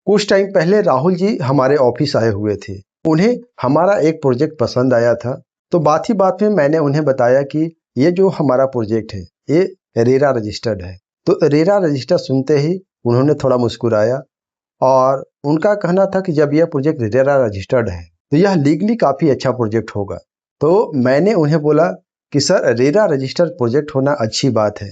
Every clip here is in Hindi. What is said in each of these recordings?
कुछ टाइम पहले राहुल जी हमारे ऑफिस आए हुए थे। उन्हें हमारा एक प्रोजेक्ट पसंद आया था, तो बात ही बात में मैंने उन्हें बताया कि ये जो हमारा प्रोजेक्ट है ये रेरा रजिस्टर्ड है। तो रेरा रजिस्टर सुनते ही उन्होंने थोड़ा मुस्कुराया और उनका कहना था कि जब यह प्रोजेक्ट रेरा रजिस्टर्ड है तो यह लीगली काफ़ी अच्छा प्रोजेक्ट होगा। तो मैंने उन्हें बोला कि सर, रेरा रजिस्टर्ड प्रोजेक्ट होना अच्छी बात है,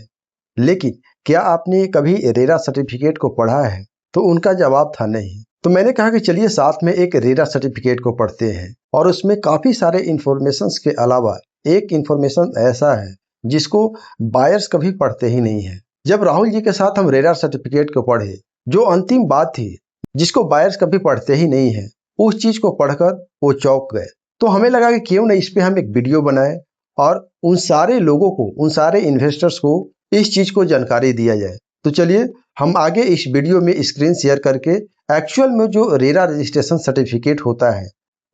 लेकिन क्या आपने कभी रेरा सर्टिफिकेट को पढ़ा है? तो उनका जवाब था नहीं। तो मैंने कहा कि चलिए साथ में एक रेरा सर्टिफिकेट को पढ़ते हैं, और उसमें काफ़ी सारे इंफॉर्मेशंस के अलावा एक इंफॉर्मेशन ऐसा है जिसको बायर्स कभी पढ़ते ही नहीं है। जब राहुल जी के साथ हम रेरा सर्टिफिकेट को पढ़े, जो अंतिम बात थी जिसको बायर्स कभी पढ़ते ही नहीं है, उस चीज को पढ़कर वो चौंक गए। तो हमें लगा कि क्यों ना इस पे हम एक वीडियो बनाएं और उन सारे लोगों को, उन सारे इन्वेस्टर्स को इस चीज को जानकारी दिया जाए। तो चलिए हम आगे इस वीडियो में स्क्रीन शेयर करके एक्चुअल में जो रेरा रजिस्ट्रेशन सर्टिफिकेट होता है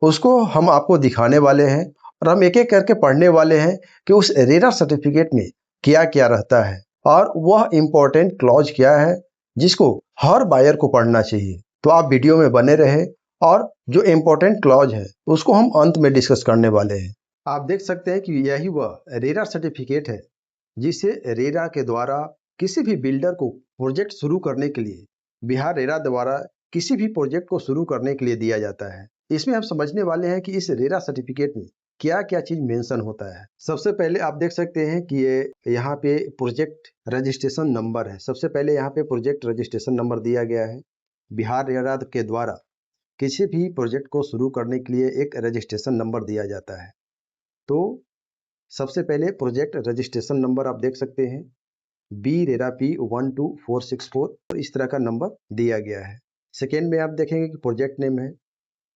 उसको हम आपको दिखाने वाले हैं, और हम एक एक करके पढ़ने वाले हैं कि उस रेरा सर्टिफिकेट में क्या क्या रहता है और वह इम्पोर्टेंट क्लॉज क्या है जिसको हर बायर को पढ़ना चाहिए। तो आप वीडियो में बने रहे, और जो इम्पोर्टेंट क्लॉज है उसको हम अंत में डिस्कस करने वाले हैं। आप देख सकते हैं कि यही वह रेरा सर्टिफिकेट है जिसे रेरा के द्वारा किसी भी बिल्डर को प्रोजेक्ट शुरू करने के लिए, बिहार रेरा द्वारा किसी भी प्रोजेक्ट को शुरू करने के लिए दिया जाता है। इसमें हम समझने वाले हैं कि इस रेरा सर्टिफिकेट में क्या क्या चीज मेंशन होता है। सबसे पहले आप देख सकते हैं कि ये यहाँ पे प्रोजेक्ट रजिस्ट्रेशन नंबर है। सबसे पहले यहाँ पे प्रोजेक्ट रजिस्ट्रेशन नंबर दिया गया है। बिहार रेरा के द्वारा किसी भी प्रोजेक्ट को शुरू करने के लिए एक रजिस्ट्रेशन नंबर दिया जाता है। तो सबसे पहले प्रोजेक्ट रजिस्ट्रेशन नंबर आप देख सकते हैं, बी रेरा P12464, इस तरह का नंबर दिया गया है। सेकेंड में आप देखेंगे कि प्रोजेक्ट नेम है,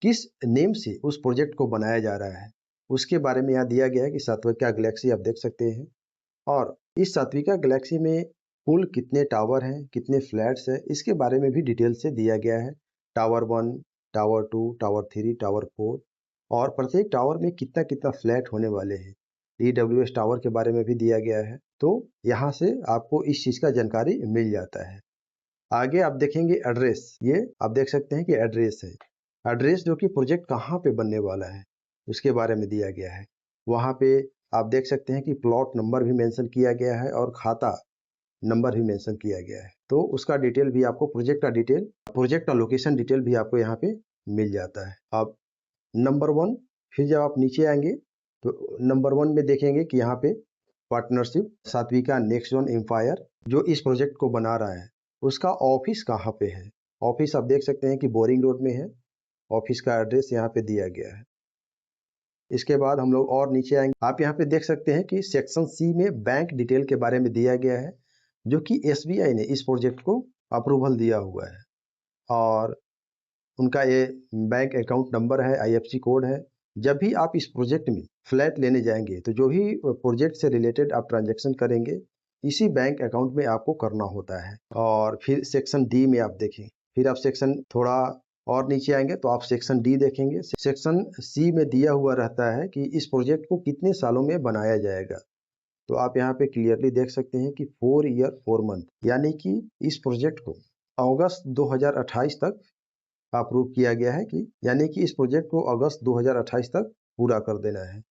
किस नेम से उस प्रोजेक्ट को बनाया जा रहा है उसके बारे में यहाँ दिया गया है कि सात्विका गैलेक्सी आप देख सकते हैं, और इस सात्विका गैलेक्सी में कुल कितने टावर हैं, कितने फ्लैट्स हैं, इसके बारे में भी डिटेल से दिया गया है। टावर 1, टावर 2, टावर 3, टावर 4, और प्रत्येक टावर में कितना कितना फ्लैट होने वाले हैं। EWS टावर के बारे में भी दिया गया है। तो यहाँ से आपको इस चीज़ का जानकारी मिल जाता है। आगे आप देखेंगे एड्रेस, ये आप देख सकते हैं कि एड्रेस है। एड्रेस जो कि प्रोजेक्ट कहाँ पे बनने वाला है उसके बारे में दिया गया है। वहाँ पे आप देख सकते हैं कि प्लॉट नंबर भी मेंशन किया गया है और खाता नंबर भी मेंशन किया गया है। तो उसका डिटेल भी आपको, प्रोजेक्ट का डिटेल, प्रोजेक्ट का लोकेशन डिटेल भी आपको यहाँ पे मिल जाता है। अब नंबर 1, फिर जब आप नीचे आएंगे तो नंबर 1 में देखेंगे कि यहाँ पे पार्टनरशिप सात्विका नेक्स्ट जोन एम्पायर जो इस प्रोजेक्ट को बना रहा है उसका ऑफिस कहाँ पे है। ऑफिस आप देख सकते हैं कि बोरिंग रोड में है। ऑफिस का एड्रेस यहाँ पे दिया गया है। इसके बाद हम लोग और नीचे आएंगे, आप यहाँ पे देख सकते हैं कि सेक्शन सी में बैंक डिटेल के बारे में दिया गया है, जो कि SBI ने इस प्रोजेक्ट को अप्रूवल दिया हुआ है, और उनका ये बैंक अकाउंट नंबर है, IFSC कोड है। जब भी आप इस प्रोजेक्ट में फ्लैट लेने जाएंगे तो जो भी प्रोजेक्ट से रिलेटेड आप ट्रांजैक्शन करेंगे इसी बैंक अकाउंट में आपको करना होता है। और फिर सेक्शन डी में आप देखें, फिर आप सेक्शन थोड़ा और नीचे आएंगे तो आप सेक्शन डी देखेंगे। सेक्शन सी में दिया हुआ रहता है कि इस प्रोजेक्ट को कितने सालों में बनाया जाएगा। तो आप यहाँ पे क्लियरली देख सकते हैं कि 4 ईयर 4 मंथ, यानी कि इस प्रोजेक्ट को अगस्त 2028 तक अप्रूव किया गया है, कि यानी कि इस प्रोजेक्ट को अगस्त 2028 तक पूरा कर देना है।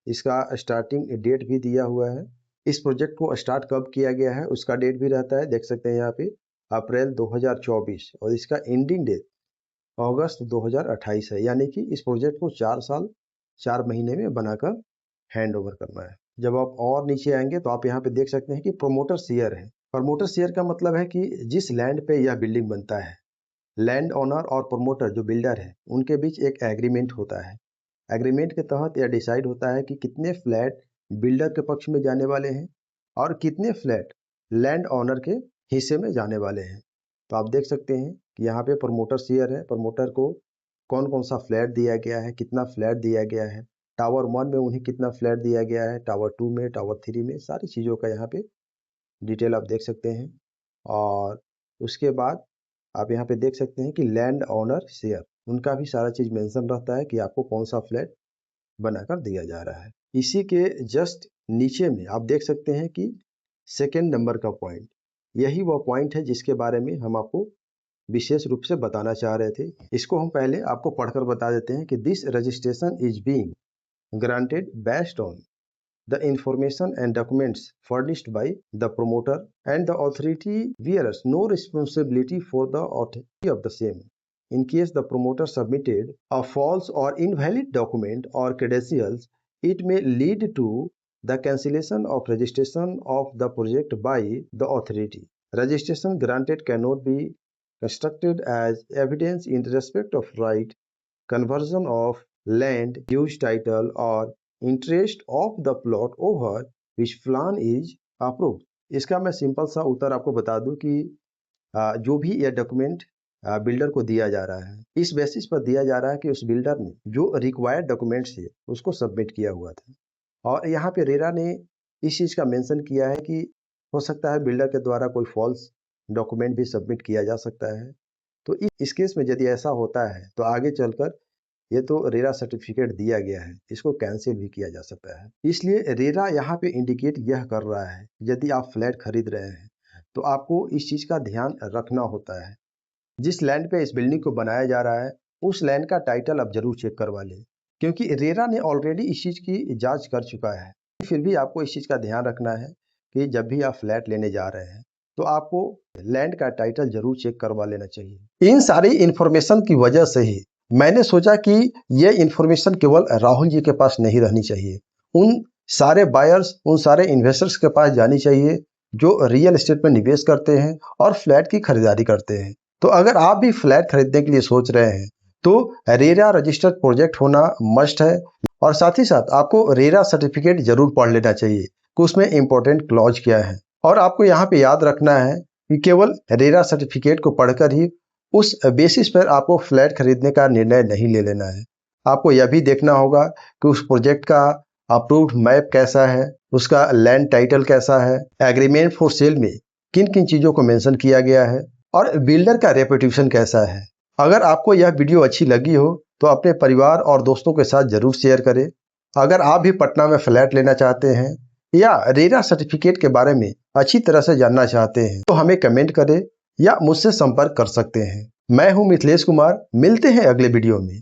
इसका स्टार्टिंग डेट भी दिया हुआ है। इस प्रोजेक्ट को स्टार्ट कब किया गया है उसका डेट भी रहता है, देख सकते हैं यहाँ पे अप्रैल 2024, और इसका एंडिंग डेट अगस्त 2028 है, यानी कि इस प्रोजेक्ट को 4 साल 4 महीने में बनाकर हैंड ओवर करना है। जब आप और नीचे आएंगे तो आप यहाँ पे देख सकते हैं कि प्रोमोटर शेयर है। प्रोमोटर शेयर का मतलब है कि जिस लैंड पे यह बिल्डिंग बनता है, लैंड ओनर और प्रमोटर जो बिल्डर है उनके बीच एक एग्रीमेंट होता है। एग्रीमेंट के तहत यह डिसाइड होता है कि कितने फ्लैट बिल्डर के पक्ष में जाने वाले हैं और कितने फ्लैट लैंड ओनर के हिस्से में जाने वाले हैं। तो आप देख सकते हैं कि यहाँ पे प्रमोटर शेयर है, प्रमोटर को कौन कौन सा फ्लैट दिया गया है, कितना फ्लैट दिया गया है, टावर 1 में उन्हें कितना फ्लैट दिया गया है, टावर 2 में, टावर 3 में, सारी चीज़ों का यहाँ पे डिटेल आप देख सकते हैं। और उसके बाद आप यहाँ पे देख सकते हैं कि लैंड ओनर शेयर, उनका भी सारा चीज मेंशन रहता है कि आपको कौन सा फ्लैट बनाकर दिया जा रहा है। इसी के जस्ट नीचे में आप देख सकते हैं कि सेकेंड नंबर का पॉइंट, यही वो पॉइंट है जिसके बारे में हम आपको विशेष रूप से बताना चाह रहे थे। इसको हम पहले आपको पढ़कर बता देते हैं कि this registration is being granted based on the information and documents furnished by the promoter and the authority bears no responsibility for the authority of the same. In case the promoter submitted a false or invalid document or credentials, it may lead to the cancellation of registration of the project by the authority. Registration granted cannot be construed as evidence in respect of right, conversion of land, use title or interest of the plot over which plan is approved. इसका मैं सिंपल सा उत्तर आपको बता दूं कि जो भी यह डॉक्यूमेंट बिल्डर को दिया जा रहा है, इस बेसिस पर दिया जा रहा है कि उस बिल्डर ने जो रिक्वायर्ड डॉक्यूमेंट्स है उसको सबमिट किया हुआ था। और यहाँ पे रेरा ने इस चीज़ का मेंशन किया है कि हो सकता है बिल्डर के द्वारा कोई फॉल्स डॉक्यूमेंट भी सबमिट किया जा सकता है। तो इस केस में यदि ऐसा होता है तो आगे चलकर ये तो रेरा सर्टिफिकेट दिया गया है, इसको कैंसिल भी किया जा सकता है। इसलिए रेरा यहाँ पे इंडिकेट यह कर रहा है यदि आप फ्लैट खरीद रहे हैं तो आपको इस चीज़ का ध्यान रखना होता है। जिस लैंड पे इस बिल्डिंग को बनाया जा रहा है उस लैंड का टाइटल आप जरूर चेक करवा लें, क्योंकि रेरा ने ऑलरेडी इस चीज़ की जांच कर चुका है। फिर भी आपको इस चीज़ का ध्यान रखना है कि जब भी आप फ्लैट लेने जा रहे हैं तो आपको लैंड का टाइटल जरूर चेक करवा लेना चाहिए। इन सारी इंफॉर्मेशन की वजह से ही मैंने सोचा कि ये इन्फॉर्मेशन केवल राहुल जी के पास नहीं रहनी चाहिए, उन सारे बायर्स, उन सारे इन्वेस्टर्स के पास जानी चाहिए जो रियल एस्टेट में निवेश करते हैं और फ्लैट की खरीदारी करते हैं। तो अगर आप भी फ्लैट खरीदने के लिए सोच रहे हैं तो रेरा रजिस्टर्ड प्रोजेक्ट होना मस्ट है, और साथ ही साथ आपको रेरा सर्टिफिकेट जरूर पढ़ लेना चाहिए कि उसमें इंपॉर्टेंट क्लॉज क्या है। और आपको यहाँ पे याद रखना है कि केवल रेरा सर्टिफिकेट को पढ़कर ही उस बेसिस पर आपको फ्लैट खरीदने का निर्णय नहीं ले लेना है। आपको यह भी देखना होगा कि उस प्रोजेक्ट का अप्रूव्ड मैप कैसा है, उसका लैंड टाइटल कैसा है, एग्रीमेंट फॉर सेल में किन किन चीज़ों को मेंशन किया गया है और बिल्डर का रेपुटेशन कैसा है। अगर आपको यह वीडियो अच्छी लगी हो तो अपने परिवार और दोस्तों के साथ जरूर शेयर करें। अगर आप भी पटना में फ्लैट लेना चाहते हैं या रेरा सर्टिफिकेट के बारे में अच्छी तरह से जानना चाहते हैं तो हमें कमेंट करें या मुझसे संपर्क कर सकते हैं। मैं हूं मिथिलेश कुमार, मिलते हैं अगले वीडियो में।